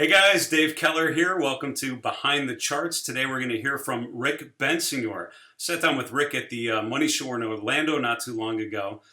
Hey guys, Dave Keller here. Welcome to Behind the Charts. Today we're going to hear from Rick Bensignor. Sat down with Rick at the Money Show in Orlando not too long ago.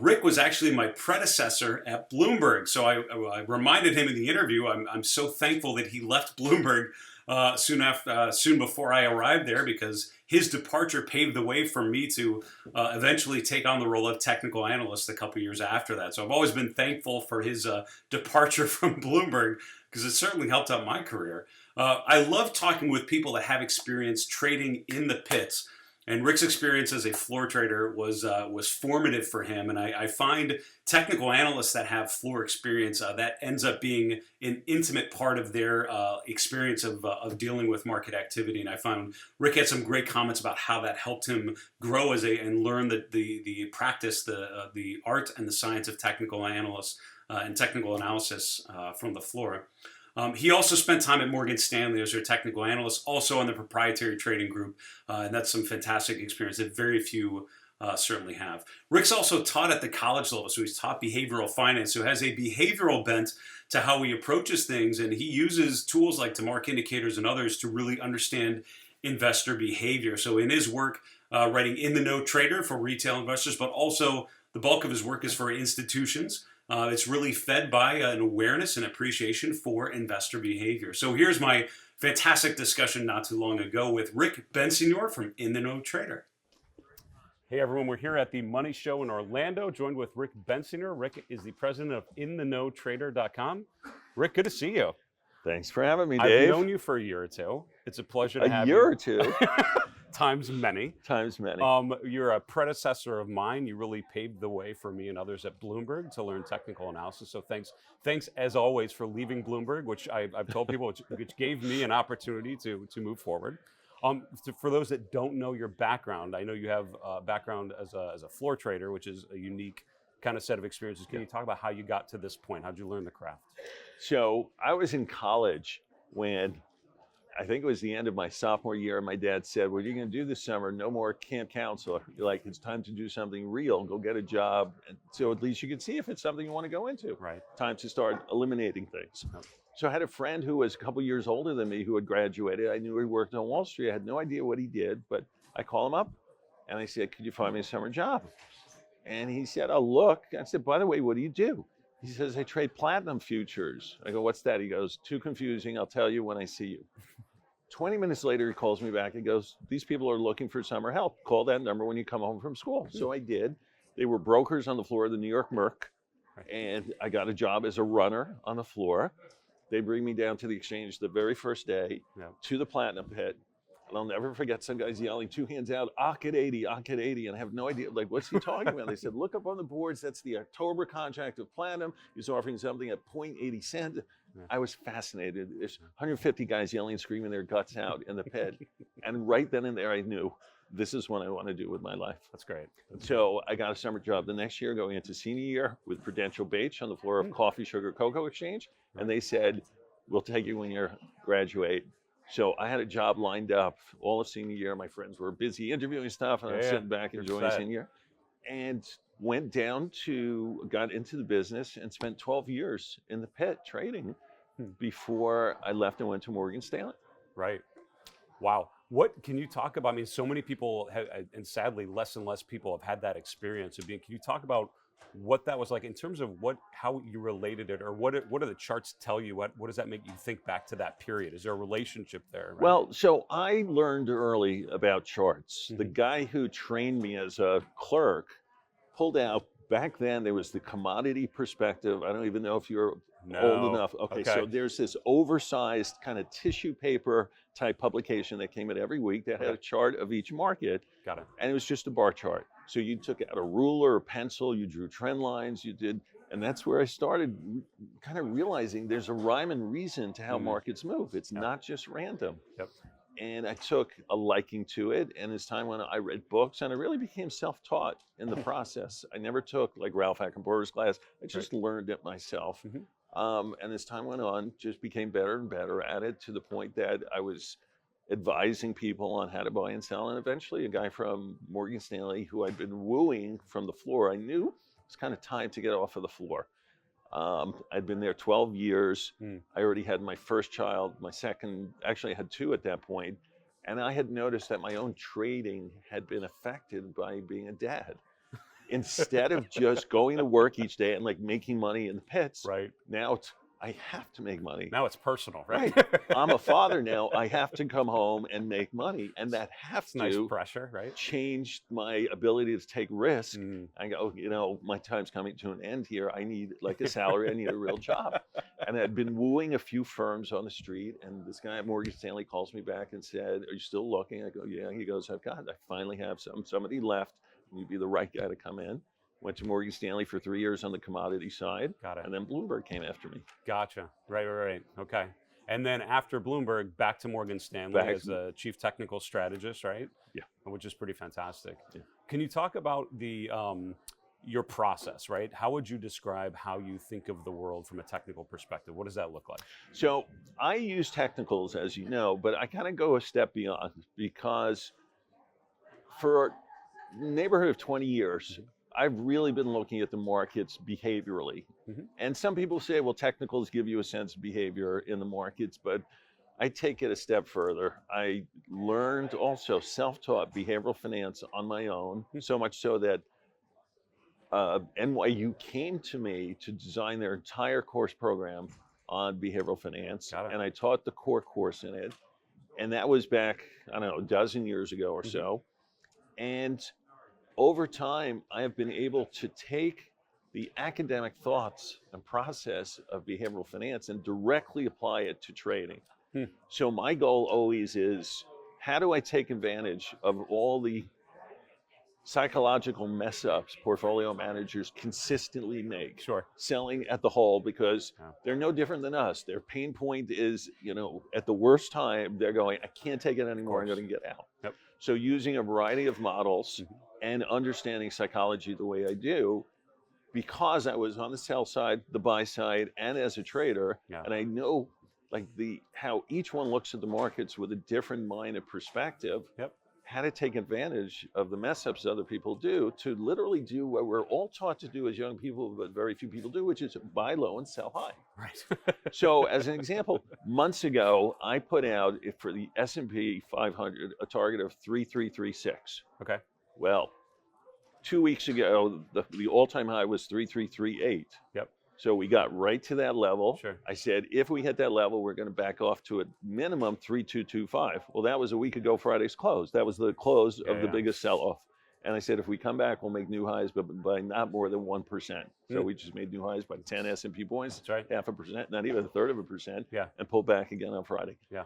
Rick was actually my predecessor at Bloomberg, so I reminded him in the interview. I'm so thankful that he left Bloomberg soon before I arrived there, because his departure paved the way for me to eventually take on the role of technical analyst a couple years after that. So I've always been thankful for his departure from Bloomberg, because it certainly helped out my career. I love talking with people that have experience trading in the pits. And Rick's experience as a floor trader was formative for him. And I find technical analysts that have floor experience, that ends up being an intimate part of their experience of dealing with market activity. And I found Rick had some great comments about how that helped him grow and learn the practice, the art and the science of technical analysts and technical analysis from the floor. He also spent time at Morgan Stanley as their technical analyst, also on the proprietary trading group, and that's some fantastic experience that very few certainly have. Rick's also taught at the college level, so he's taught behavioral finance, so has a behavioral bent to how he approaches things, and he uses tools like DeMark indicators and others to really understand investor behavior. So in his work, writing In the Know Trader for retail investors, but also the bulk of his work is for institutions. It's really fed by an awareness and appreciation for investor behavior. So here's my fantastic discussion not too long ago with Rick Bensignor from In the Know Trader. Hey everyone, we're here at the Money Show in Orlando, joined with Rick Bensignor. Rick is the president of InTheKnowTrader.com. Rick, good to see you. Thanks for having me, Dave. I've known you for a year or two. It's a pleasure to have you. A year or two? Times many. Times many. You're a predecessor of mine. You really paved the way for me and others at Bloomberg to learn technical analysis. So thanks as always for leaving Bloomberg, which I've told people, which gave me an opportunity to move forward. For those that don't know your background, I know you have a background as a floor trader, which is a unique kind of set of experiences. Can you talk about how you got to this point? How'd you learn the craft? So I was in college when I think it was the end of my sophomore year. My dad said, "What are you going to do this summer? No more camp counselor. Like, it's time to do something real. Go get a job. And so at least you can see if it's something you want to go into. Right. Time to start eliminating things." So I had a friend who was a couple years older than me who had graduated. I knew he worked on Wall Street. I had no idea what he did, but I called him up and I said, "Could you find me a summer job?" And he said, "I'll look." I said, "By the way, what do you do?" He says, "I trade platinum futures." I go, "What's that?" He goes, "Too confusing. I'll tell you when I see you." 20 minutes later, he calls me back and goes, "These people are looking for summer help. Call that number when you come home from school." So I did. They were brokers on the floor of the New York Merc, and I got a job as a runner on the floor. They bring me down to the exchange the very first day to the platinum pit. And I'll never forget some guys yelling, two hands out, "Ock at 80, Ock at 80. And I have no idea, like, what's he talking about? They said, "Look up on the boards. That's the October contract of platinum. He's offering something at 0.80 cents. I was fascinated. There's 150 guys yelling and screaming their guts out in the pit. And right then and there, I knew this is what I want to do with my life. That's great. So I got a summer job the next year, going into senior year with Prudential Bache on the floor of Coffee, Sugar, Cocoa Exchange. And they said, "We'll take you when you graduate." So I had a job lined up all of senior year. My friends were busy interviewing stuff, and I'm sitting back enjoying senior year. And got into the business and spent 12 years in the pit trading before I left and went to Morgan Stanley. Right. Wow. What can you talk about? I mean, so many people have, and sadly, less and less people have had that experience of being. Can you talk about what that was like in terms of how you related it, or what do the charts tell you? What does that make you think back to that period? Is there a relationship there? Right? Well, so I learned early about charts. The guy who trained me as a clerk pulled out, back then there was the commodity perspective. I don't even know if you're old enough. Okay, so there's this oversized kind of tissue paper type publication that came out every week that had a chart of each market. Got it. And it was just a bar chart. So you took out a ruler or pencil, you drew trend lines, and that's where I started kind of realizing there's a rhyme and reason to how markets move. It's not just random. Yep. And I took a liking to it. And as time went on, I read books, and I really became self-taught in the process. I never took like Ralph Hackenborg's class. I just learned it myself. And as time went on, just became better and better at it, to the point that I was advising people on how to buy and sell. And eventually a guy from Morgan Stanley, who I'd been wooing from the floor, I knew it was kind of time to get off of the floor. I'd been there 12 years. Mm. I already had my first child, my second, actually I had two at that point. And I had noticed that my own trading had been affected by being a dad. Instead of just going to work each day and like making money in the pits, Right. now I have to make money. Now it's personal, right? I'm a father now. I have to come home and make money, and that It's nice pressure, right? changed my ability to take risk. Mm. I go, my time's coming to an end here. I need like a salary. I need a real job. And I'd been wooing a few firms on the street, and this guy at Morgan Stanley calls me back and said, "Are you still looking?" I go, "Yeah." He goes, I finally have somebody left. You'd be the right guy to come in. Went to Morgan Stanley for 3 years on the commodity side. Got it. And then Bloomberg came after me. Gotcha. Right. Okay. And then after Bloomberg, back to Morgan Stanley as a chief technical strategist, right? Yeah. Which is pretty fantastic. Yeah. Can you talk about the your process, right? How would you describe how you think of the world from a technical perspective? What does that look like? So I use technicals, as you know, but I kind of go a step beyond, because for a neighborhood of 20 years, I've really been looking at the markets behaviorally. Mm-hmm. And some people say, well, technicals give you a sense of behavior in the markets, but I take it a step further. I learned also self-taught behavioral finance on my own, so much so that NYU came to me to design their entire course program on behavioral finance. And I taught the core course in it. And that was back, I don't know, a dozen years ago or so. And over time, I have been able to take the academic thoughts and process of behavioral finance and directly apply it to trading. So my goal always is, how do I take advantage of all the psychological mess ups portfolio managers consistently make? Sure. Selling at the hole, because they're no different than us. Their pain point is, at the worst time, they're going, I can't take it anymore, I'm going to get out. Yep. So using a variety of models and understanding psychology the way I do, because I was on the sell side, the buy side, and as a trader, and I know like how each one looks at the markets with a different mind and perspective, how to take advantage of the mess ups other people do to literally do what we're all taught to do as young people, but very few people do, which is buy low and sell high. Right. So as an example, months ago, I put out for the S&P 500 a target of 3336. Okay. Well, 2 weeks ago, the all-time high was 3338. Yep. So we got right to that level. Sure. I said, if we hit that level, we're going to back off to a minimum 3225. Well, that was a week ago Friday's close. That was the close of the biggest sell-off. And I said, if we come back, we'll make new highs, but by not more than 1%. So we just made new highs by 10 S&P points. That's right. 0.5%, not even a third of a percent. Yeah. And pulled back again on Friday. Yeah.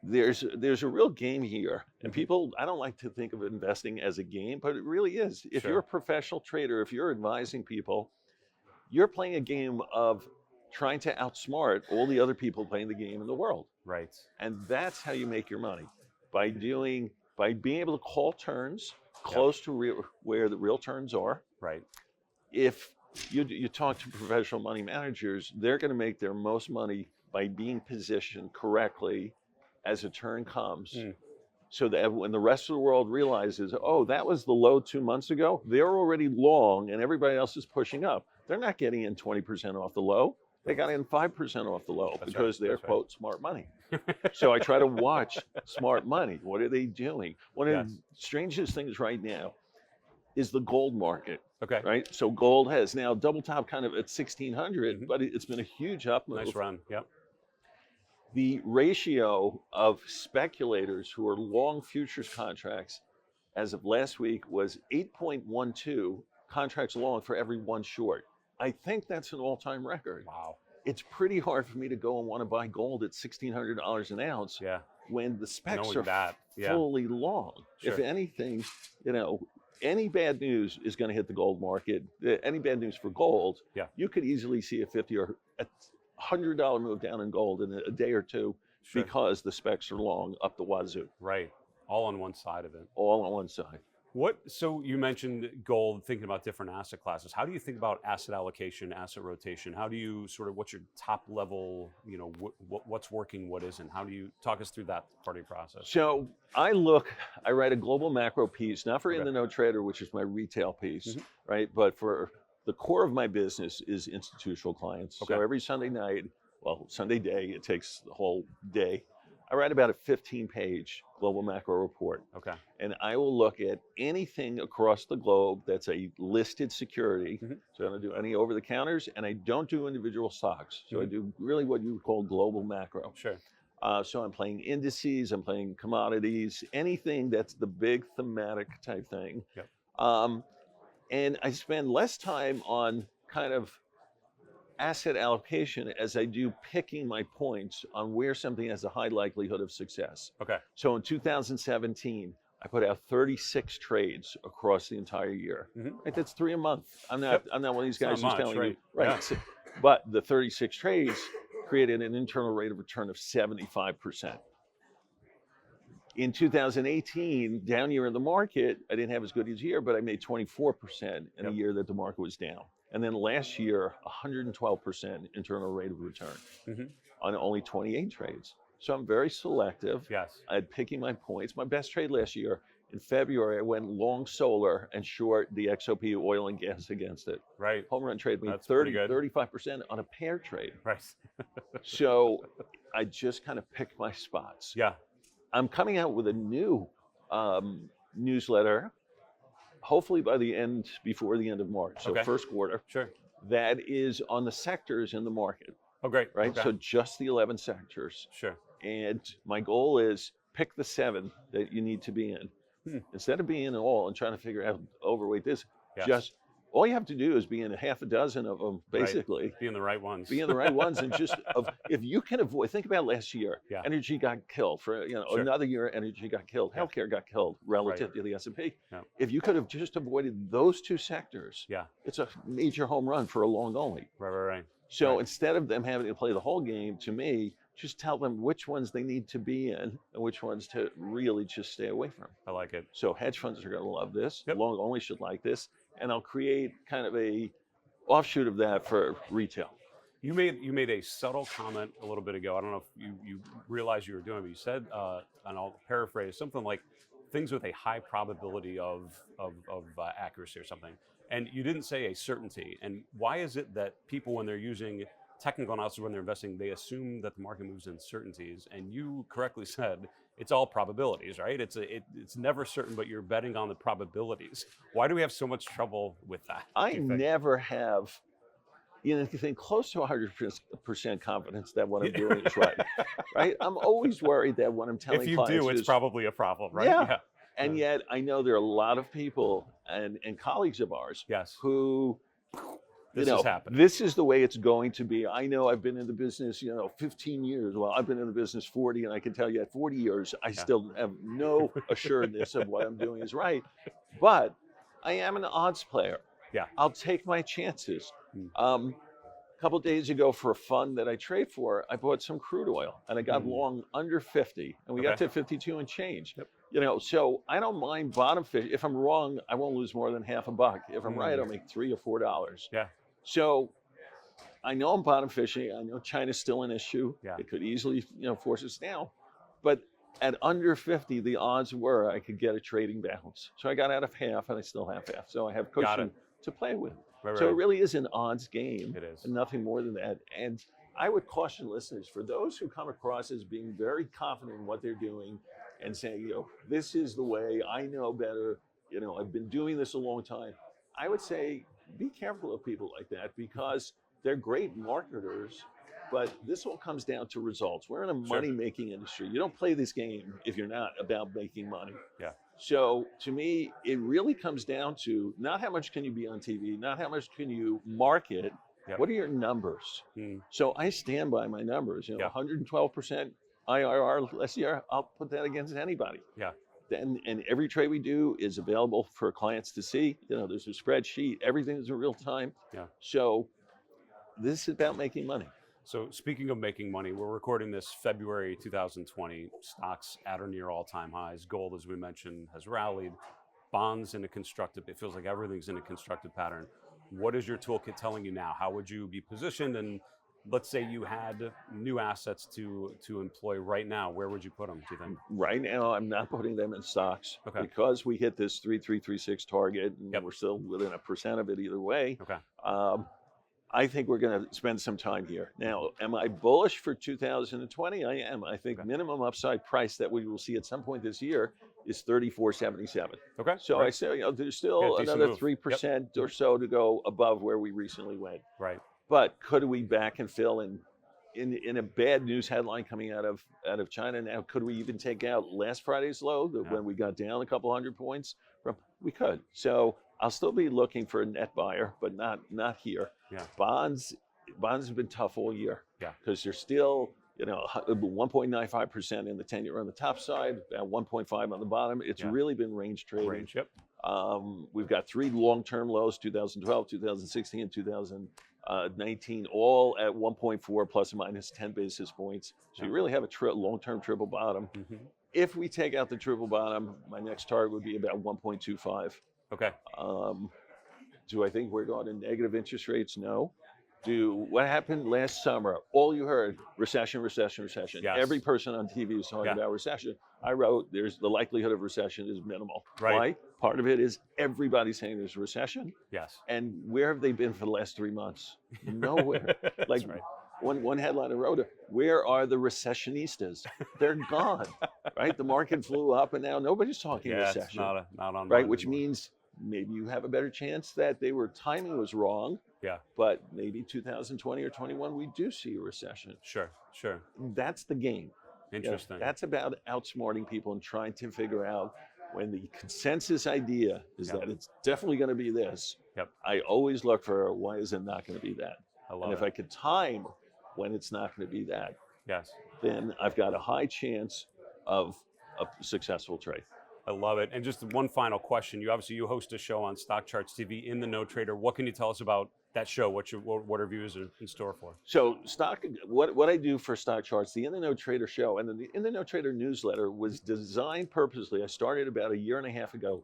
There's a real game here. And people, I don't like to think of investing as a game, but it really is. If you're a professional trader, if you're advising people, you're playing a game of trying to outsmart all the other people playing the game in the world. Right. And that's how you make your money, by being able to call turns close to where the real turns are. Right. If you talk to professional money managers, they're going to make their most money by being positioned correctly as a turn comes. So that when the rest of the world realizes, oh, that was the low 2 months ago, they're already long and everybody else is pushing up. They're not getting in 20% off the low. They got in 5% off the low because they're, quote, smart money. So I try to watch smart money. What are they doing? One of the strangest things right now is the gold market. Okay. Right? So gold has now double top kind of at 1,600, but it's been a huge up move. Nice run. Yep. The ratio of speculators who are long futures contracts as of last week was 8.12 contracts long for every one short. I think that's an all-time record. Wow. It's pretty hard for me to go and want to buy gold at $1,600 an ounce when the specs are fully long. If anything, any bad news is going to hit the gold market. Any bad news for gold, you could easily see a $50 or $100 move down in gold in a day or two because the specs are long up the wazoo. Right. All on one side of it. All on one side. So you mentioned gold, thinking about different asset classes. How do you think about asset allocation, asset rotation? How do you what's your top level, what's working, what isn't? How do you talk us through that part of your process? So I write a global macro piece, not for In the Know Trader, which is my retail piece, right? But for the core of my business is institutional clients. Okay. So every Sunday night, well, Sunday day, it takes the whole day. I write about a 15-page global macro report. Okay. And I will look at anything across the globe that's a listed security. Mm-hmm. So I don't do any over the counters, and I don't do individual stocks. So I do really what you would call global macro. Sure. So I'm playing indices, I'm playing commodities, anything that's the big thematic type thing. Yep. And I spend less time on kind of asset allocation as I do picking my points on where something has a high likelihood of success. Okay. So in 2017, I put out 36 trades across the entire year. Mm-hmm. Right, that's 3 a month. I'm not one of these guys who's telling you. Right. Yeah. So, but the 36 trades created an internal rate of return of 75%. In 2018, down year in the market, I didn't have as good a year, but I made 24% in a year that the market was down. And then last year, 112% internal rate of return on only 28 trades. So I'm very selective at picking my points. My best trade last year, in February, I went long solar and short the XOP oil and gas against it. Right. Home run trade made 35% on a pair trade. Right. So I just kind of picked my spots. Yeah. I'm coming out with a new newsletter, hopefully before the end of March, so first quarter. Sure. That is on the sectors in the market. Oh, great. Right? Okay. So just the 11 sectors. Sure. And my goal is pick the 7 that you need to be in. Instead of being in all and trying to figure out overweight this, just all you have to do is be in a half a dozen of them, basically. Right. Be in the right ones. Be in the right ones, and just if you can avoid. Think about last year. Yeah. Energy got killed for another year. Energy got killed. Healthcare got killed relative to the S&P. Yeah. If you could have just avoided those 2 sectors, it's a major home run for a long only. Right. So instead of them having to play the whole game, to me, just tell them which ones they need to be in and which ones to really just stay away from. I like it. So hedge funds are going to love this. Yep. Long only should like this. And I'll create kind of a offshoot of that for retail. You made a subtle comment a little bit ago. I don't know if you realized you were doing it, but you said, and I'll paraphrase, something like things with a high probability of accuracy or something. And you didn't say a certainty. And why is it that people, when they're using technical analysis, when they're investing, they assume that the market moves in certainties? And you correctly said it's all probabilities, right? It's never certain, but you're betting on the probabilities. Why do we have so much trouble with that? I never have anything close to 100% confidence that what I'm doing is right. Right? I'm always worried that what I'm telling clients if you do, it's probably a problem, right? Yeah. And yet I know there are a lot of people and colleagues of ours who this has happened. This is the way it's going to be. I know I've been in the business, 15 years. Well, I've been in the business 40, and I can tell you at 40 years, I still have no assuredness of what I'm doing is right. But I am an odds player. Yeah. I'll take my chances. A couple of days ago, for a fund that I trade for, I bought some crude oil, and I got long under 50, and we got to 52 and change. Yep. So I don't mind bottom fish. If I'm wrong, I won't lose more than half a buck. If I'm right, I'll make $3 or $4. Yeah. So I know I'm bottom fishing. I know China's still an issue. Yeah. It could easily, force us down. But at under 50, the odds were I could get a trading balance. So I got out of half, and I still have half. So I have cushion to play with. So it really is an odds game. It is. And nothing more than that. And I would caution listeners, for those who come across as being very confident in what they're doing and saying, this is the way, I know better, I've been doing this a long time. I would say, be careful of people like that, because they're great marketers, but this all comes down to results. We're in a money-making industry. You don't play this game if you're not about making money. Yeah. So to me, it really comes down to not how much can you be on TV, not how much can you market. Yep. What are your numbers? So I stand by my numbers. 112% IRR last year. I'll put that against anybody. Yeah. And every trade we do is available for clients to see. There's a spreadsheet. Everything is in real time. Yeah. So this is about making money. So speaking of making money, we're recording this February 2020. Stocks at or near all-time highs. Gold, as we mentioned, has rallied. Bonds in a constructive. It feels like everything's in a constructive pattern. What is your toolkit telling you now? How would you be positioned? And let's say you had new assets to employ right now, where would you put them, do you think? Right now, I'm not putting them in stocks Okay. because we hit this 3.336 target, and Yep. we're still within 1% of it either way. Okay. I think we're going to spend some time here. Now, am I bullish for 2020? I am. I think minimum upside price that we will see at some point this year is 34.77. Okay. So I say, there's still another move. 3% or so to go above where we recently went. Right. But could we back and fill in a bad news headline coming out of China now? Could we even take out last Friday's low when we got down a couple hundred points? We could. So I'll still be looking for a net buyer, but not here. Yeah. Bonds have been tough all year. Yeah. Because they're still 1.95% in the 10-year on the top side, about 1.5 on the bottom. It's really been range trading. Range. Yep. We've got 3 long-term lows: 2012, 2016, and 2019, all at 1.4 plus or minus 10 basis points. So you really have a long-term triple bottom. Mm-hmm. If we take out the triple bottom, my next target would be about 1.25. Okay. Do I think we're going to negative interest rates? No. What happened last summer? All you heard, recession, recession, recession. Yes. Every person on TV was talking about recession. I wrote, the likelihood of recession is minimal. Right. Why? Part of it is everybody's saying there's a recession. Yes. And where have they been for the last 3 months? Nowhere. That's right. One headline I wrote, where are the recessionistas? They're gone, right? The market flew up, and now nobody's talking recession. It's not on right, which means maybe you have a better chance that timing was wrong. Yeah. But maybe 2020 or 21, we do see a recession. Sure. That's the game. Interesting. That's about outsmarting people and trying to figure out when the consensus idea is that it's definitely going to be this. Yep. I always look for why is it not going to be that? I love and if I could time when it's not going to be that, then I've got a high chance of a successful trade. I love it. And just one final question. You host a show on StockCharts TV, In the No Trader. What can you tell us about that show? What are viewers in store for? So what I do for StockCharts, the In the No Trader show, and then the In the No Trader newsletter was designed purposely. I started about a year and a half ago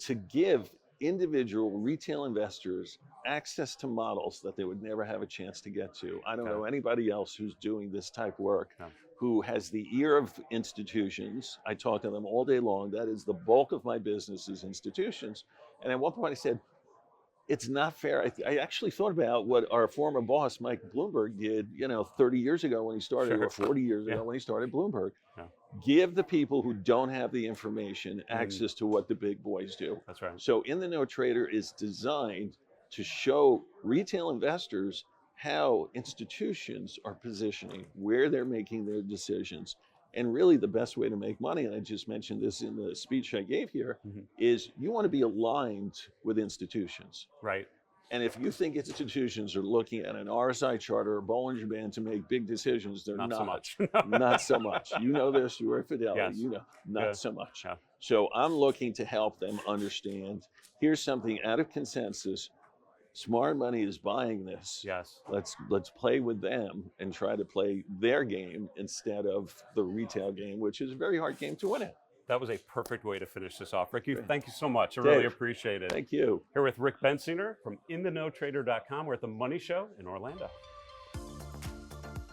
to give individual retail investors access to models that they would never have a chance to get to. I don't know anybody else who's doing this type of work. Who has the ear of institutions. I talk to them all day long. That is the bulk of my business is institutions. And at one point I said, it's not fair. I actually thought about what our former boss, Mike Bloomberg, did, 30 years ago when he started, or 40 years ago when he started Bloomberg. Yeah. Give the people who don't have the information access to what the big boys do. That's right. So In the No Trader is designed to show retail investors how institutions are positioning, where they're making their decisions. And really the best way to make money, and I just mentioned this in the speech I gave here, is you want to be aligned with institutions. Right. And if you think institutions are looking at an RSI chart or a Bollinger Band to make big decisions, they're not. So much. Not so much. You know this, you are at Fidelity, Yes. Not so much. Yeah. So I'm looking to help them understand, here's something out of consensus. Smart money is buying this. Yes. Let's play with them and try to play their game instead of the retail game, which is a very hard game to win at. That was a perfect way to finish this off. Rick, thank you so much. I really appreciate it. Thank you. Here with Rick Bensignor from InTheNoTrader.com. We're at the Money Show in Orlando.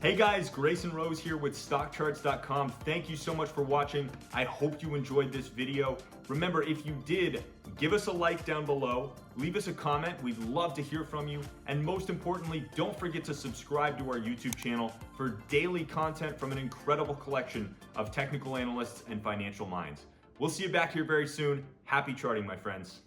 Hey guys, Grayson Rose here with StockCharts.com. Thank you so much for watching. I hope you enjoyed this video. Remember, if you did, give us a like down below, leave us a comment. We'd love to hear from you. And most importantly, don't forget to subscribe to our YouTube channel for daily content from an incredible collection of technical analysts and financial minds. We'll see you back here very soon. Happy charting, my friends.